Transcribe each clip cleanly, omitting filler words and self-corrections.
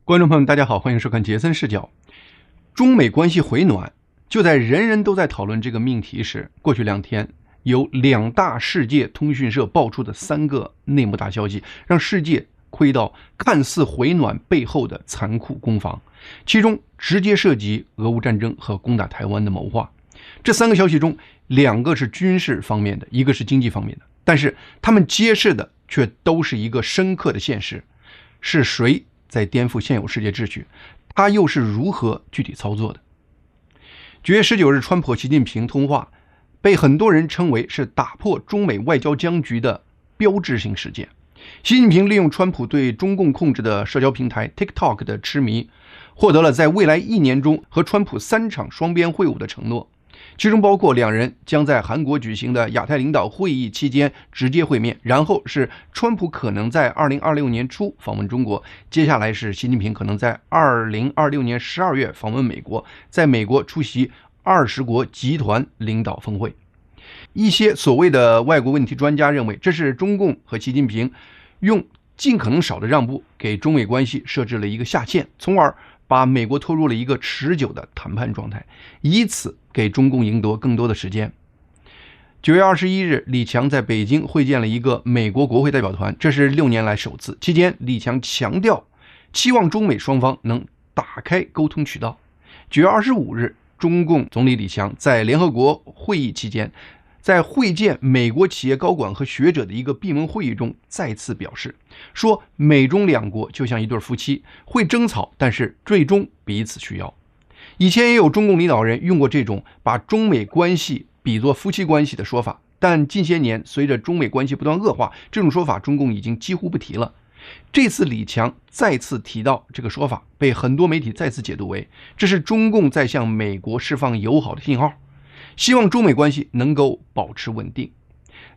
观众朋友们，大家好，欢迎收看杰森视角。中美关系回暖，就在人人都在讨论这个命题时，过去2天，有2大世界通讯社爆出的3个内幕大消息，让世界窥到看似回暖背后的残酷攻防，其中直接涉及俄乌战争和攻打台湾的谋划。这3个消息中，2个是军事方面的，一个是经济方面的，但是他们揭示的却都是一个深刻的现实：是谁在颠覆现有世界秩序，他又是如何具体操作的。9月19日，川普和习近平通话，被很多人称为是打破中美外交僵局的标志性事件。习近平利用川普对中共控制的社交平台 TikTok 的痴迷，获得了在未来1年中和川普3场双边会晤的承诺，其中包括2人将在韩国举行的亚太领导会议期间直接会面，然后是川普可能在2026年初访问中国，接下来是习近平可能在2026年12月访问美国，在美国出席20国集团领导峰会。一些所谓的外国问题专家认为，这是中共和习近平用尽可能少的让步给中美关系设置了一个下限，从而把美国拖入了一个持久的谈判状态，以此给中共赢得更多的时间。9月21日，李强在北京会见了一个美国国会代表团，这是6年来首次。期间，李强强调期望中美双方能打开沟通渠道。9月25日，中共总理李强在联合国会议期间，在会见美国企业高管和学者的一个闭门会议中再次表示，说美中2国就像一对夫妻，会争吵，但是最终彼此需要。以前也有中共领导人用过这种把中美关系比作夫妻关系的说法，但近些年随着中美关系不断恶化，这种说法中共已经几乎不提了。这次李强再次提到这个说法，被很多媒体再次解读为这是中共在向美国释放友好的信号，希望中美关系能够保持稳定。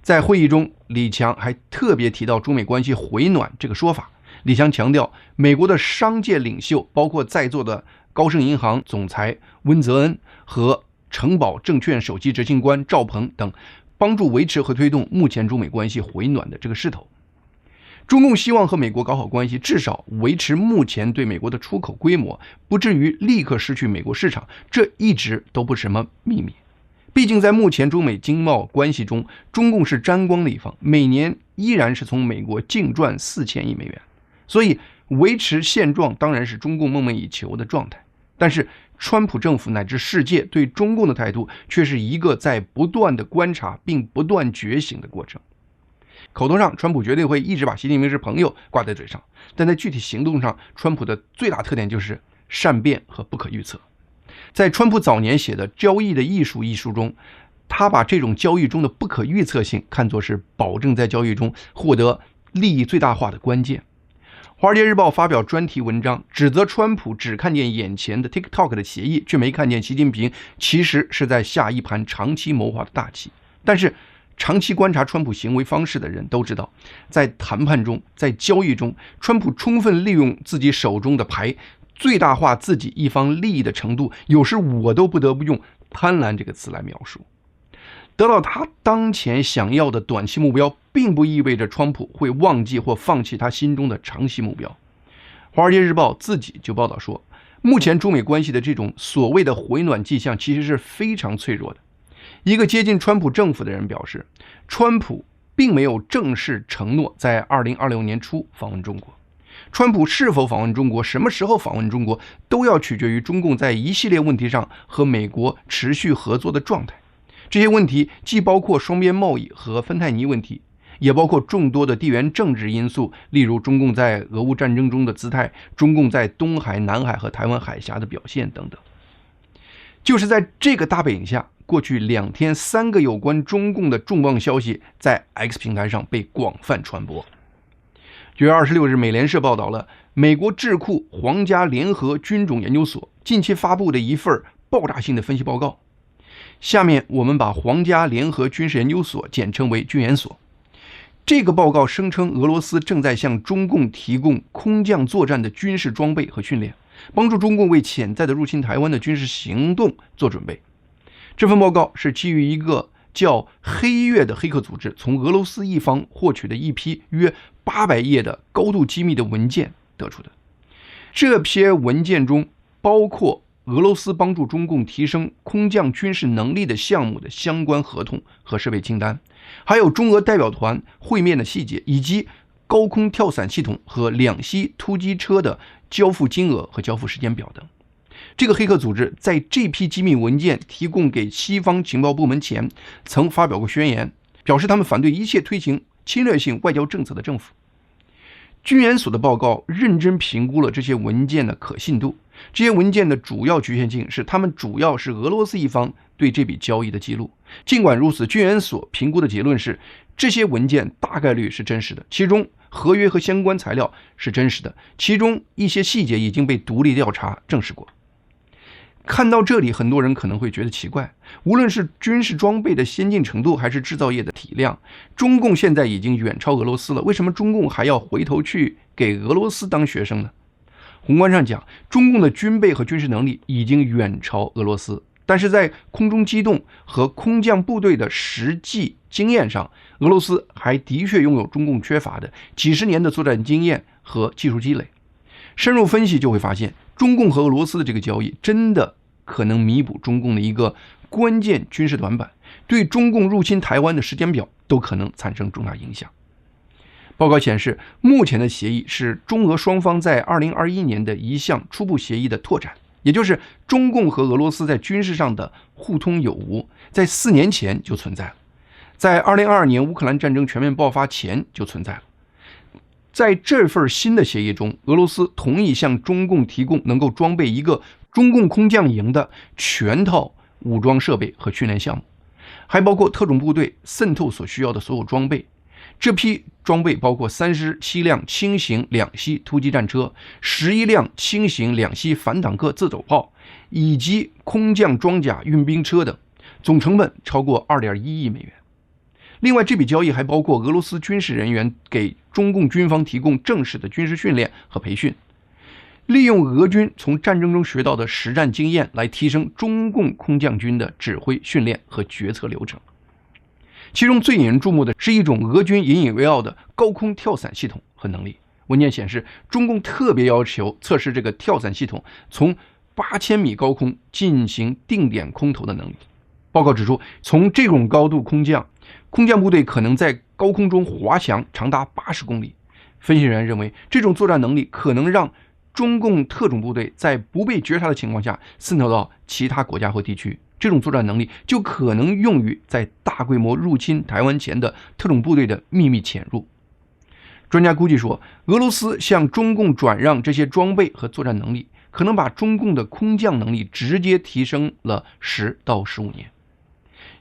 在会议中，李强还特别提到中美关系回暖这个说法。李强强调，美国的商界领袖，包括在座的高盛银行总裁温泽恩和城堡证券首席执行官赵鹏等，帮助维持和推动目前中美关系回暖的这个势头。中共希望和美国搞好关系，至少维持目前对美国的出口规模，不至于立刻失去美国市场，这一直都不是什么秘密。毕竟在目前中美经贸关系中，中共是沾光的一方，每年依然是从美国净赚4000亿美元，所以维持现状当然是中共梦寐以求的状态。但是川普政府乃至世界对中共的态度却是一个在不断的观察并不断觉醒的过程。口头上，川普绝对会一直把习近平是朋友挂在嘴上，但在具体行动上，川普的最大特点就是善变和不可预测。在川普早年写的《交易的艺术》一书中，他把这种交易中的不可预测性看作是保证在交易中获得利益最大化的关键。华尔街日报发表专题文章，指责川普只看见眼前的 TikTok 的协议，却没看见习近平其实是在下一盘长期谋划的大棋。但是长期观察川普行为方式的人都知道，在谈判中，在交易中，川普充分利用自己手中的牌，最大化自己一方利益的程度，有时我都不得不用贪婪这个词来描述。得到他当前想要的短期目标，并不意味着川普会忘记或放弃他心中的长期目标。华尔街日报自己就报道说，目前中美关系的这种所谓的回暖迹象其实是非常脆弱的。一个接近川普政府的人表示，川普并没有正式承诺在2026年初访问中国。川普是否访问中国，什么时候访问中国，都要取决于中共在一系列问题上和美国持续合作的状态。这些问题既包括双边贸易和芬太尼问题，也包括众多的地缘政治因素，例如中共在俄乌战争中的姿态，中共在东海、南海和台湾海峡的表现等等。就是在这个大背景下，过去2天3个有关中共的重磅消息在 X 平台上被广泛传播。9月26日，美联社报道了美国智库皇家联合军种研究所近期发布的一份爆炸性的分析报告。下面我们把皇家联合军事研究所简称为军研所。这个报告声称，俄罗斯正在向中共提供空降作战的军事装备和训练，帮助中共为潜在的入侵台湾的军事行动做准备。这份报告是基于一个叫黑月的黑客组织从俄罗斯一方获取的一批约800页的高度机密的文件得出的。这篇文件中包括俄罗斯帮助中共提升空降军事能力的项目的相关合同和设备清单，还有中俄代表团会面的细节，以及高空跳伞系统和两栖突击车的交付金额和交付时间表等。这个黑客组织在这批机密文件提供给西方情报部门前，曾发表过宣言，表示他们反对一切推行侵略性外交政策的政府。军研所的报告认真评估了这些文件的可信度。这些文件的主要局限性是，他们主要是俄罗斯一方对这笔交易的记录。尽管如此，军研所评估的结论是，这些文件大概率是真实的，其中合约和相关材料是真实的，其中一些细节已经被独立调查证实过。看到这里，很多人可能会觉得奇怪，无论是军事装备的先进程度，还是制造业的体量，中共现在已经远超俄罗斯了，为什么中共还要回头去给俄罗斯当学生呢？宏观上讲，中共的军备和军事能力已经远超俄罗斯，但是在空中机动和空降部队的实际经验上，俄罗斯还的确拥有中共缺乏的几十年的作战经验和技术积累。深入分析就会发现，中共和俄罗斯的这个交易真的可能弥补中共的一个关键军事短板，对中共入侵台湾的时间表都可能产生重大影响。报告显示，目前的协议是中俄双方在2021年的一项初步协议的拓展，也就是中共和俄罗斯在军事上的互通有无，在4年前就存在了，在2022年乌克兰战争全面爆发前就存在了。在这份新的协议中，俄罗斯同意向中共提供能够装备一个中共空降营的全套武装设备和训练项目，还包括特种部队渗透所需要的所有装备。这批装备包括37辆轻型两栖突击战车、11辆轻型两栖反坦克自走炮，以及空降装甲运兵车等，总成本超过2.1亿美元。另外，这笔交易还包括俄罗斯军事人员给中共军方提供正式的军事训练和培训，利用俄军从战争中学到的实战经验来提升中共空降军的指挥、训练和决策流程。其中最引人注目的是一种俄军引以为傲的高空跳伞系统和能力。文件显示，中共特别要求测试这个跳伞系统从8000米高空进行定点空投的能力。报告指出，从这种高度空降部队可能在高空中滑翔长达80公里。分析人员认为，这种作战能力可能让中共特种部队在不被觉察的情况下渗透到其他国家或地区。这种作战能力就可能用于在大规模入侵台湾前的特种部队的秘密潜入。专家估计说，俄罗斯向中共转让这些装备和作战能力，可能把中共的空降能力直接提升了10到15年。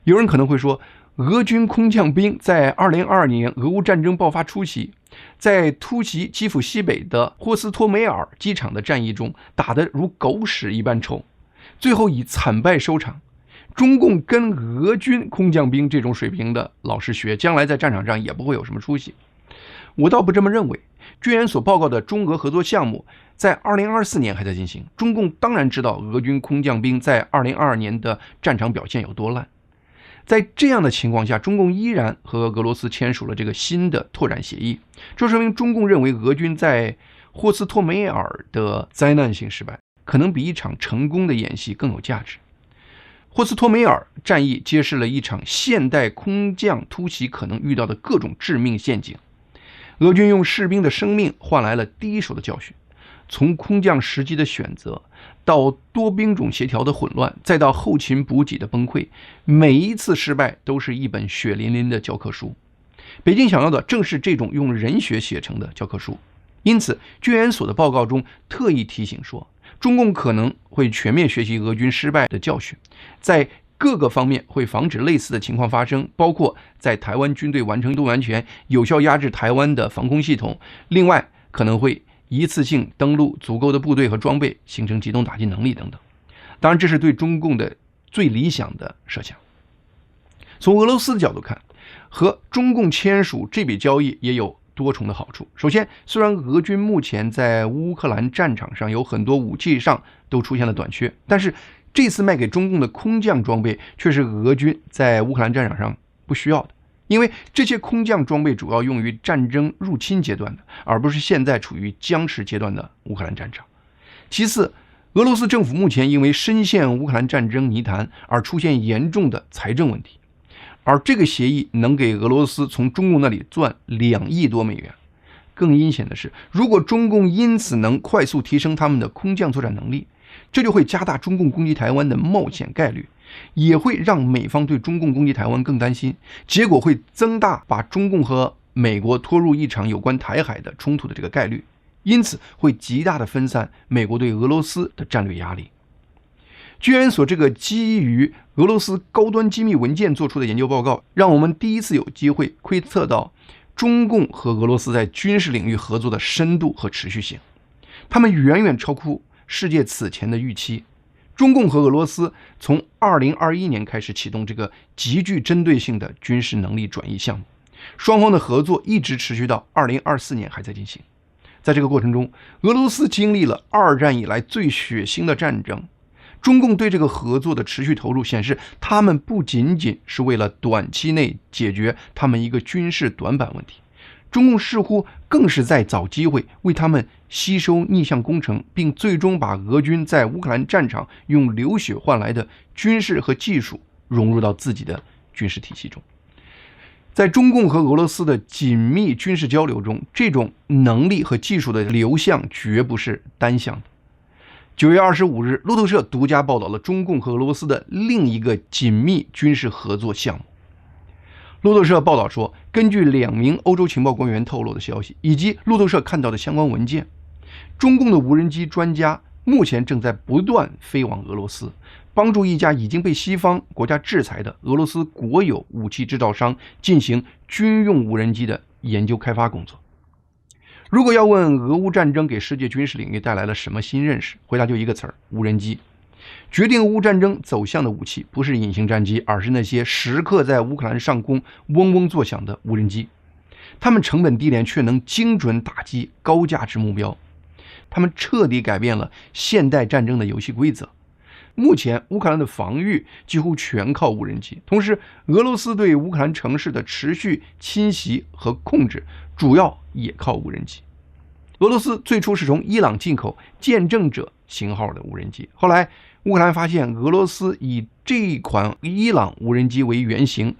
有人可能会说，俄军空降兵在2022年俄乌战争爆发初期，在突袭基辅西北的霍斯托梅尔机场的战役中打得如狗屎一般臭，最后以惨败收场。中共跟俄军空降兵这种水平的老实学，将来在战场上也不会有什么出息。我倒不这么认为，军研所报告的中俄合作项目在2024年还在进行，中共当然知道俄军空降兵在2022年的战场表现有多烂。在这样的情况下，中共依然和俄罗斯签署了这个新的拓展协议，这说明中共认为俄军在霍斯托梅尔的灾难性失败可能比一场成功的演习更有价值。霍斯托梅尔战役揭示了一场现代空降突袭可能遇到的各种致命陷阱。俄军用士兵的生命换来了第一手的教训，从空降时机的选择到多兵种协调的混乱，再到后勤补给的崩溃，每一次失败都是一本血淋淋的教科书。北京想要的正是这种用人血写成的教科书。因此，军研所的报告中特意提醒说，中共可能会全面学习俄军失败的教训，在各个方面会防止类似的情况发生，包括在台湾军队完成动员权、有效压制台湾的防空系统，另外可能会一次性登陆足够的部队和装备，形成机动打击能力等等。当然，这是对中共的最理想的设想。从俄罗斯的角度看，和中共签署这笔交易也有多重的好处。首先，虽然俄军目前在乌克兰战场上有很多武器上都出现了短缺，但是这次卖给中共的空降装备却是俄军在乌克兰战场上不需要的，因为这些空降装备主要用于战争入侵阶段的，而不是现在处于僵持阶段的乌克兰战场。其次，俄罗斯政府目前因为深陷乌克兰战争泥潭而出现严重的财政问题，而这个协议能给俄罗斯从中共那里赚2亿多美元。更阴险的是，如果中共因此能快速提升他们的空降作战能力，这就会加大中共攻击台湾的冒险概率，也会让美方对中共攻击台湾更担心，结果会增大把中共和美国拖入一场有关台海的冲突的这个概率，因此会极大的分散美国对俄罗斯的战略压力。居安所这个基于俄罗斯高端机密文件做出的研究报告，让我们第一次有机会窥测到中共和俄罗斯在军事领域合作的深度和持续性，他们远远超乎世界此前的预期。中共和俄罗斯从2021年开始启动这个极具针对性的军事能力转移项目，双方的合作一直持续到2024年还在进行。在这个过程中，俄罗斯经历了2战以来最血腥的战争。中共对这个合作的持续投入显示，他们不仅仅是为了短期内解决他们一个军事短板问题，中共似乎更是在找机会为他们吸收逆向工程，并最终把俄军在乌克兰战场用流血换来的军事和技术融入到自己的军事体系中。在中共和俄罗斯的紧密军事交流中，这种能力和技术的流向绝不是单向的。9月25日，路透社独家报道了中共和俄罗斯的另一个紧密军事合作项目。路透社报道说，根据2名欧洲情报官员透露的消息，以及路透社看到的相关文件，中共的无人机专家目前正在不断飞往俄罗斯，帮助一家已经被西方国家制裁的俄罗斯国有武器制造商进行军用无人机的研究开发工作。如果要问俄乌战争给世界军事领域带来了什么新认识，回答就一个词儿：无人机。决定俄乌战争走向的武器不是隐形战机，而是那些时刻在乌克兰上空嗡嗡作响的无人机。它们成本低廉，却能精准打击高价值目标。它们彻底改变了现代战争的游戏规则。目前乌克兰的防御几乎全靠无人机，同时俄罗斯对乌克兰城市的持续侵袭和控制主要也靠无人机。俄罗斯最初是从伊朗进口见证者型号的无人机，后来乌克兰发现俄罗斯以这一款伊朗无人机为原型，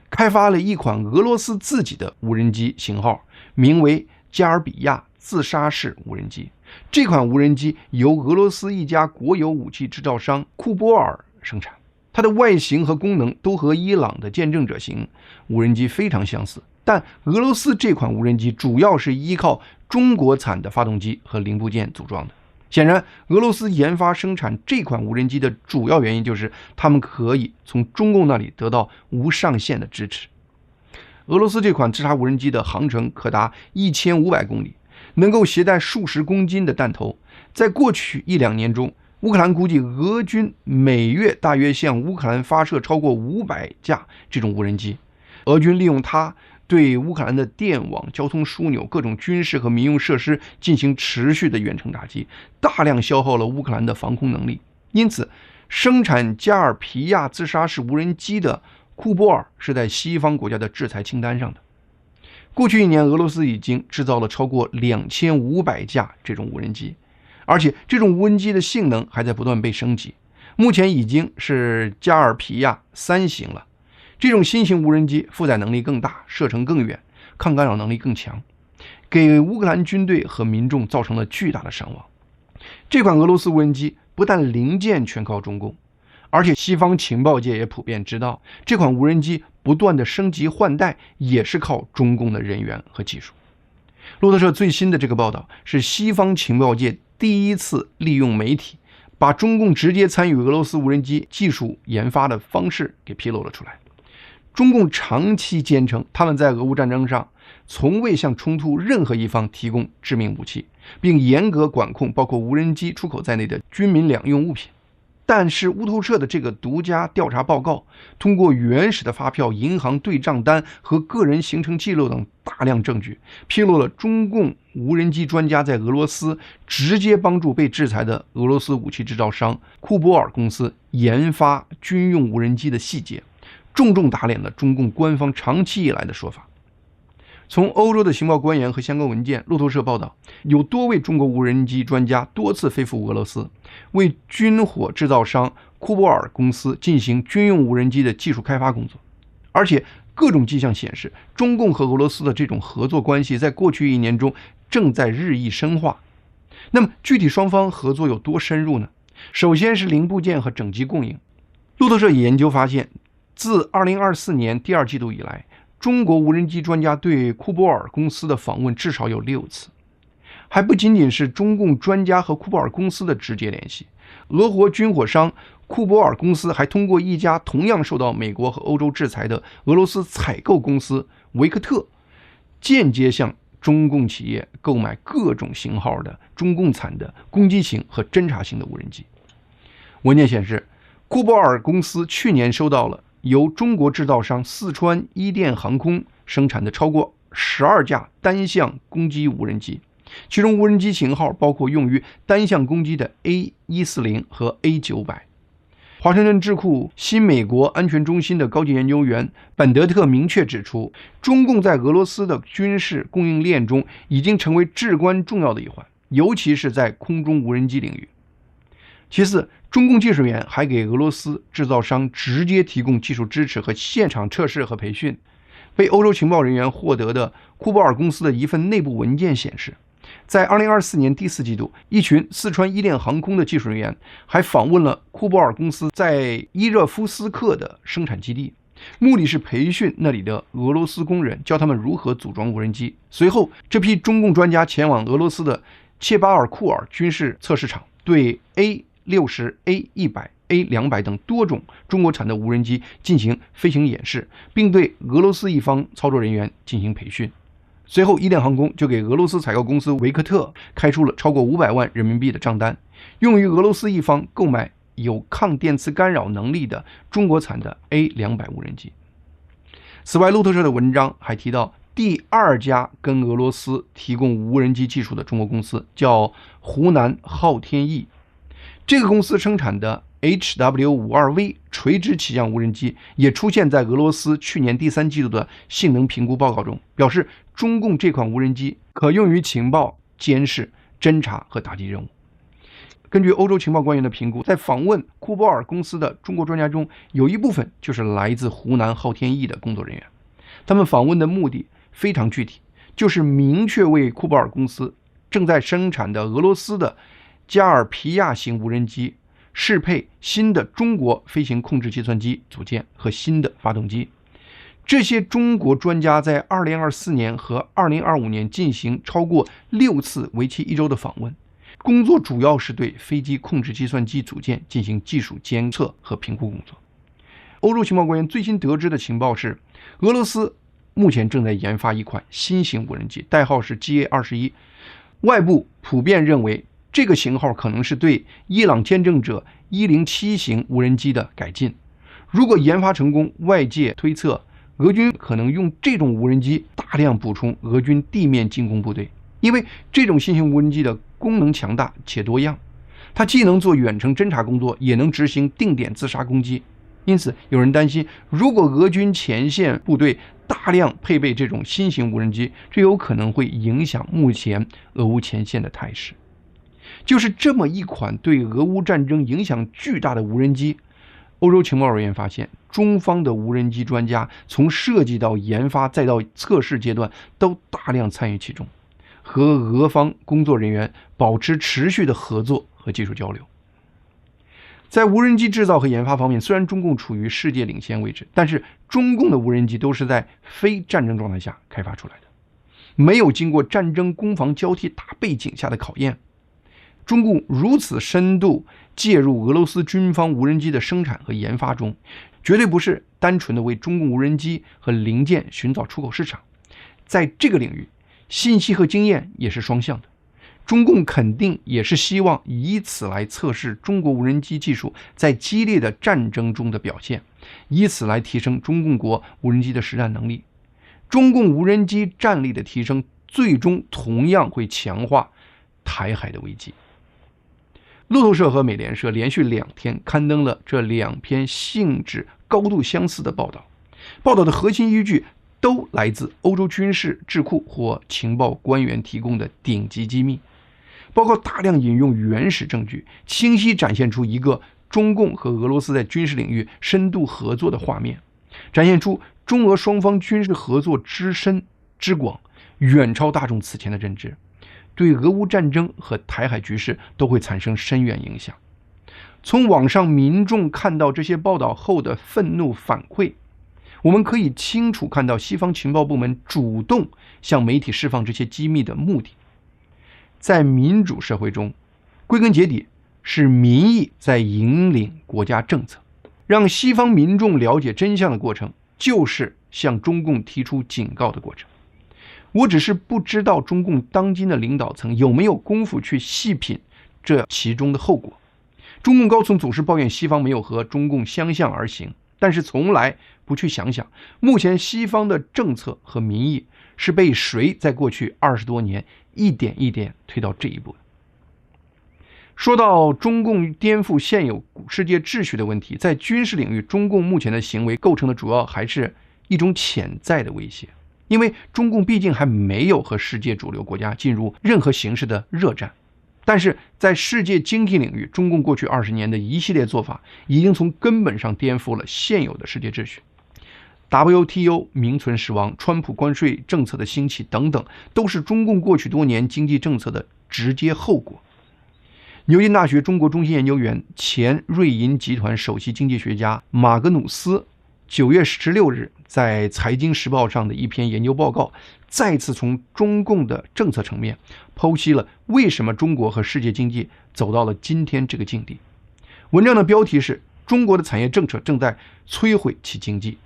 开发了一款俄罗斯自己的无人机型号，名为加尔比亚自杀式无人机。这款无人机由俄罗斯一家国有武器制造商库波尔生产，它的外形和功能都和伊朗的见证者型无人机非常相似，但俄罗斯这款无人机主要是依靠中国产的发动机和零部件组装的。显然，俄罗斯研发生产这款无人机的主要原因就是他们可以从中共那里得到无上限的支持。俄罗斯这款自杀无人机的航程可达1500公里，能够携带数十公斤的弹头。在过去1-2年中，乌克兰估计俄军每月大约向乌克兰发射超过500架这种无人机。俄军利用它对乌克兰的电网、交通枢纽、各种军事和民用设施进行持续的远程打击，大量消耗了乌克兰的防空能力。因此，生产加尔皮亚自杀式无人机的库波尔是在西方国家的制裁清单上的。过去1年，俄罗斯已经制造了超过2500架这种无人机，而且这种无人机的性能还在不断被升级，目前已经是加尔皮亚3型了。这种新型无人机负载能力更大，射程更远，抗干扰能力更强，给乌克兰军队和民众造成了巨大的伤亡。这款俄罗斯无人机不但零件全靠中共，而且西方情报界也普遍知道，这款无人机不断的升级换代也是靠中共的人员和技术。路透社最新的这个报道是西方情报界第一次利用媒体把中共直接参与俄罗斯无人机技术研发的方式给披露了出来。中共长期坚称他们在俄乌战争上从未向冲突任何一方提供致命武器，并严格管控包括无人机出口在内的军民两用物品。但是路透社的这个独家调查报告通过原始的发票、银行对账单和个人行程记录等大量证据，披露了中共无人机专家在俄罗斯直接帮助被制裁的俄罗斯武器制造商库波尔公司研发军用无人机的细节，重重打脸了中共官方长期以来的说法。从欧洲的情报官员和相关文件，路透社报道，有多位中国无人机专家多次飞赴俄罗斯，为军火制造商库波尔公司进行军用无人机的技术开发工作。而且各种迹象显示，中共和俄罗斯的这种合作关系在过去1年中正在日益深化。那么具体双方合作有多深入呢？首先是零部件和整机供应。路透社研究发现，自2024年第2季度以来，中国无人机专家对库波尔公司的访问至少有6次，还不仅仅是中共专家和库波尔公司的直接联系，俄国军火商库波尔公司还通过一家同样受到美国和欧洲制裁的俄罗斯采购公司维克特，间接向中共企业购买各种型号的中共产的攻击型和侦察型的无人机。文件显示，库波尔公司去年收到了由中国制造商四川伊电航空生产的超过12架单向攻击无人机，其中无人机型号包括用于单向攻击的 A140和 A900。华盛顿智库新美国安全中心的高级研究员本德特明确指出，中共在俄罗斯的军事供应链中已经成为至关重要的一环，尤其是在空中无人机领域。其次，中共技术员还给俄罗斯制造商直接提供技术支持和现场测试和培训。被欧洲情报人员获得的库波尔公司的一份内部文件显示，在2024年第4季度，一群四川伊电航空的技术人员还访问了库波尔公司在伊热夫斯克的生产基地，目的是培训那里的俄罗斯工人，教他们如何组装无人机。随后，这批中共专家前往俄罗斯的切巴尔库尔军事测试场，对 A60、A100、A200 等多种中国产的无人机进行飞行演示，并对俄罗斯一方操作人员进行培训。随后，伊电航空就给俄罗斯采购公司维克特开出了超过500万人民币的账单，用于俄罗斯一方购买有抗电磁干扰能力的中国产的 A200 无人机。此外，路透社的文章还提到，第2家跟俄罗斯提供无人机技术的中国公司叫湖南昊天翼。这个公司生产的 HW52V 垂直起降无人机也出现在俄罗斯去年第3季度的性能评估报告中，表示中共这款无人机可用于情报、监视、侦察和打击任务。根据欧洲情报官员的评估，在访问库波尔公司的中国专家中，有一部分就是来自湖南昊天翼的工作人员。他们访问的目的非常具体，就是明确为库波尔公司正在生产的俄罗斯的加尔皮亚型无人机适配新的中国飞行控制计算机组件和新的发动机。这些中国专家在2024年和2025年进行超过6次为期1周的访问，工作主要是对飞机控制计算机组件进行技术监测和评估工作。欧洲情报官员最新得知的情报是，俄罗斯目前正在研发一款新型无人机，代号是 GA21。外部普遍认为，这个型号可能是对伊朗见证者107型无人机的改进。如果研发成功，外界推测俄军可能用这种无人机大量补充俄军地面进攻部队，因为这种新型无人机的功能强大且多样，它既能做远程侦察工作，也能执行定点自杀攻击。因此，有人担心，如果俄军前线部队大量配备这种新型无人机，这有可能会影响目前俄乌前线的态势。就是这么一款对俄乌战争影响巨大的无人机，欧洲情报人员发现，中方的无人机专家从设计到研发再到测试阶段都大量参与其中，和俄方工作人员保持持续的合作和技术交流。在无人机制造和研发方面，虽然中共处于世界领先位置，但是中共的无人机都是在非战争状态下开发出来的，没有经过战争攻防交替大背景下的考验。中共如此深度介入俄罗斯军方无人机的生产和研发中，绝对不是单纯的为中共无人机和零件寻找出口市场，在这个领域，信息和经验也是双向的。中共肯定也是希望以此来测试中国无人机技术在激烈的战争中的表现，以此来提升中共国无人机的实战能力。中共无人机战力的提升，最终同样会强化台海的危机。路透社和美联社连续2天刊登了这2篇性质高度相似的报道，报道的核心依据都来自欧洲军事智库或情报官员提供的顶级机密。报告大量引用原始证据，清晰展现出一个中共和俄罗斯在军事领域深度合作的画面，展现出中俄双方军事合作之深之广，远超大众此前的认知，对俄乌战争和台海局势都会产生深远影响。从网上民众看到这些报道后的愤怒反馈，我们可以清楚看到西方情报部门主动向媒体释放这些机密的目的。在民主社会中，归根结底是民意在引领国家政策，让西方民众了解真相的过程，就是向中共提出警告的过程。我只是不知道中共当今的领导层有没有功夫去细品这其中的后果。中共高层总是抱怨西方没有和中共相向而行，但是从来不去想想目前西方的政策和民意是被谁在过去20多年一点一点推到这一步的。说到中共颠覆现有世界秩序的问题，在军事领域，中共目前的行为构成的主要还是一种潜在的威胁，因为中共毕竟还没有和世界主流国家进入任何形式的热战。但是在世界经济领域，中共过去20年的一系列做法已经从根本上颠覆了现有的世界秩序。WTO 名存实亡，川普关税政策的兴起等等，都是中共过去多年经济政策的直接后果。牛津大学中国中心研究员、前瑞银集团首席经济学家马格努斯9月16日在《财经时报》上的一篇研究报告，再次从中共的政策层面剖析了为什么中国和世界经济走到了今天这个境地。文章的标题是“中国的产业政策正在摧毁其经济”。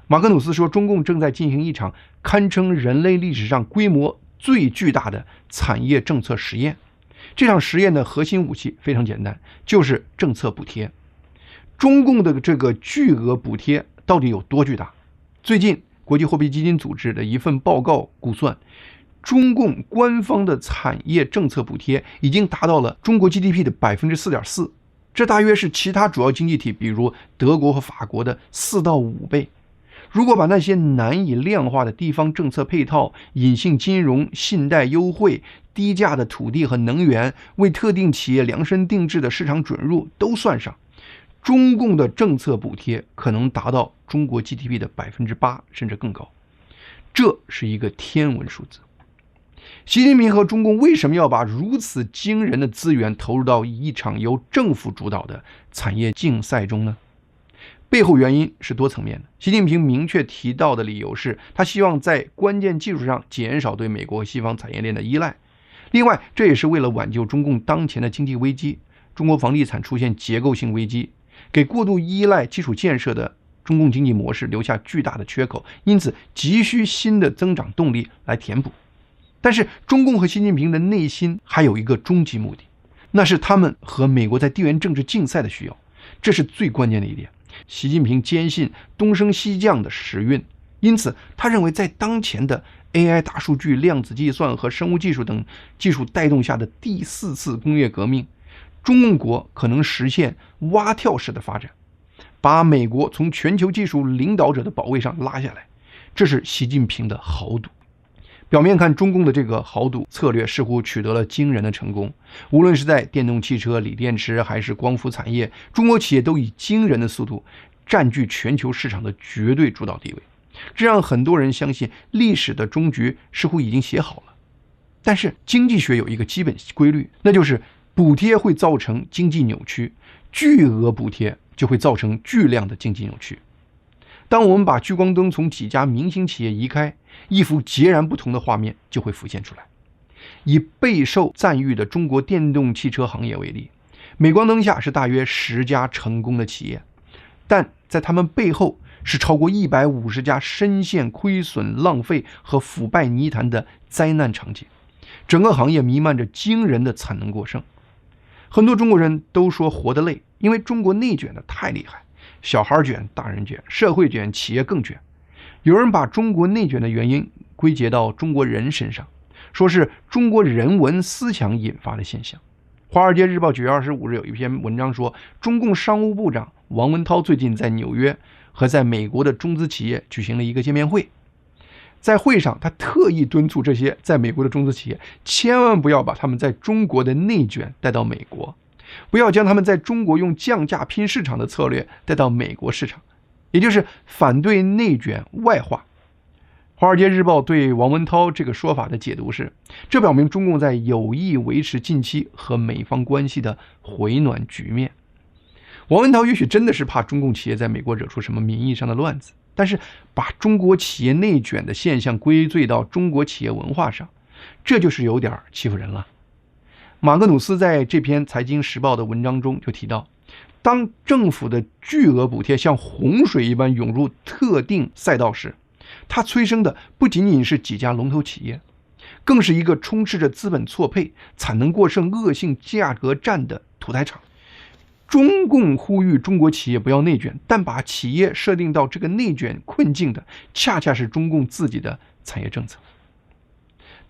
马克努斯说，中共正在进行一场堪称人类历史上规模最巨大的产业政策实验。这场实验的核心武器非常简单，就是政策补贴。中共的这个巨额补贴到底有多巨大？最近国际货币基金组织的一份报告估算，中共官方的产业政策补贴已经达到了中国 GDP 的 4.4%， 这大约是其他主要经济体比如德国和法国的4到5倍。如果把那些难以量化的地方政策配套、隐性金融、信贷优惠、低价的土地和能源、为特定企业量身定制的市场准入都算上，中共的政策补贴可能达到中国 GDP 的 8%甚至更高，这是一个天文数字。习近平和中共为什么要把如此惊人的资源投入到一场由政府主导的产业竞赛中呢？背后原因是多层面的。习近平明确提到的理由是，他希望在关键技术上减少对美国和西方产业链的依赖。另外，这也是为了挽救中共当前的经济危机。中国房地产出现结构性危机，给过度依赖基础建设的中共经济模式留下巨大的缺口，因此急需新的增长动力来填补。但是中共和习近平的内心还有一个终极目的，那是他们和美国在地缘政治竞赛的需要，这是最关键的一点。习近平坚信东升西降的时运，因此他认为在当前的 AI 大数据、量子计算和生物技术等技术带动下的第4次工业革命，中共国可能实现蛙跳式的发展，把美国从全球技术领导者的宝位上拉下来，这是习近平的豪赌。表面看，中共的这个豪赌策略似乎取得了惊人的成功，无论是在电动汽车、锂电池还是光伏产业，中国企业都以惊人的速度占据全球市场的绝对主导地位，这让很多人相信历史的终局似乎已经写好了。但是经济学有一个基本规律，那就是补贴会造成经济扭曲，巨额补贴就会造成巨量的经济扭曲。当我们把聚光灯从几家明星企业移开，一幅截然不同的画面就会浮现出来。以备受赞誉的中国电动汽车行业为例，镁光灯下是大约10家成功的企业，但在他们背后是超过150家深陷亏损、浪费和腐败泥潭的灾难场景。整个行业弥漫着惊人的产能过剩。很多中国人都说活得累，因为中国内卷的太厉害，小孩卷、大人卷、社会卷、企业更卷。有人把中国内卷的原因归结到中国人身上，说是中国人文思想引发的现象。华尔街日报9月25日有一篇文章说，中共商务部长王文涛最近在纽约和在美国的中资企业举行了一个见面会。在会上，他特意敦促这些在美国的中资企业，千万不要把他们在中国的内卷带到美国，不要将他们在中国用降价拼市场的策略带到美国市场，也就是反对内卷外化。华尔街日报对王文涛这个说法的解读是，这表明中共在有意维持近期和美方关系的回暖局面。王文涛也许真的是怕中共企业在美国惹出什么名义上的乱子，但是把中国企业内卷的现象归罪到中国企业文化上，这就是有点欺负人了。马格努斯在这篇《财经时报》的文章中就提到，当政府的巨额补贴像洪水一般涌入特定赛道时，它催生的不仅仅是几家龙头企业，更是一个充斥着资本错配、产能过剩、恶性价格战的屠宰场。中共呼吁中国企业不要内卷，但把企业设定到这个内卷困境的，恰恰是中共自己的产业政策。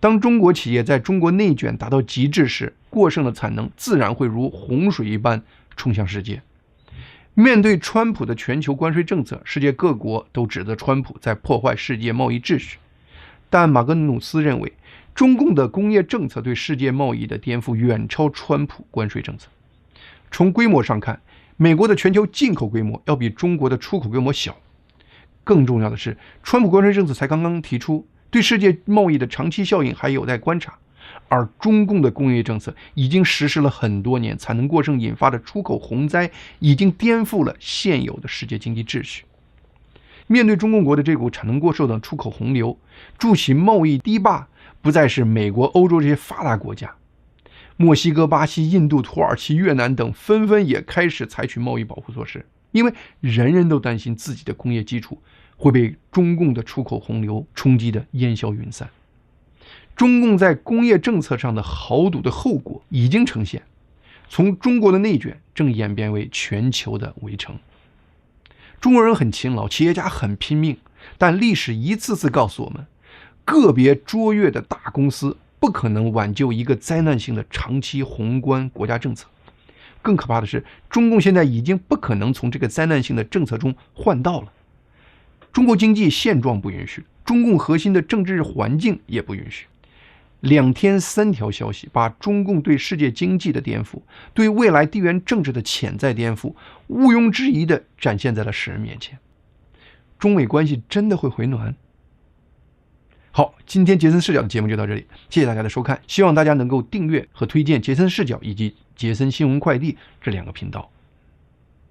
当中国企业在中国内卷达到极致时，过剩的产能自然会如洪水一般冲向世界。面对川普的全球关税政策，世界各国都指责川普在破坏世界贸易秩序。但马格努斯认为，中共的工业政策对世界贸易的颠覆远超川普关税政策。从规模上看，美国的全球进口规模要比中国的出口规模小。更重要的是，川普关税政策才刚刚提出，对世界贸易的长期效应还有待观察。而中共的工业政策已经实施了很多年，产能过剩引发的出口洪灾已经颠覆了现有的世界经济秩序。面对中共国的这股产能过剩的出口洪流，筑起贸易堤坝不再是美国、欧洲这些发达国家，墨西哥、巴西、印度、土耳其、越南等纷纷也开始采取贸易保护措施，因为人人都担心自己的工业基础会被中共的出口洪流冲击的烟消云散。中共在工业政策上的豪赌的后果已经呈现，从中国的内卷正演变为全球的围城。中国人很勤劳，企业家很拼命，但历史一次次告诉我们，个别卓越的大公司不可能挽救一个灾难性的长期宏观国家政策。更可怕的是，中共现在已经不可能从这个灾难性的政策中换道了。中国经济现状不允许，中共核心的政治环境也不允许。2天3条消息把中共对世界经济的颠覆，对未来地缘政治的潜在颠覆，毋庸置疑地展现在了世人面前。中美关系真的会回暖？好，今天杰森视角的节目就到这里，谢谢大家的收看，希望大家能够订阅和推荐杰森视角以及杰森新闻快递这2个频道。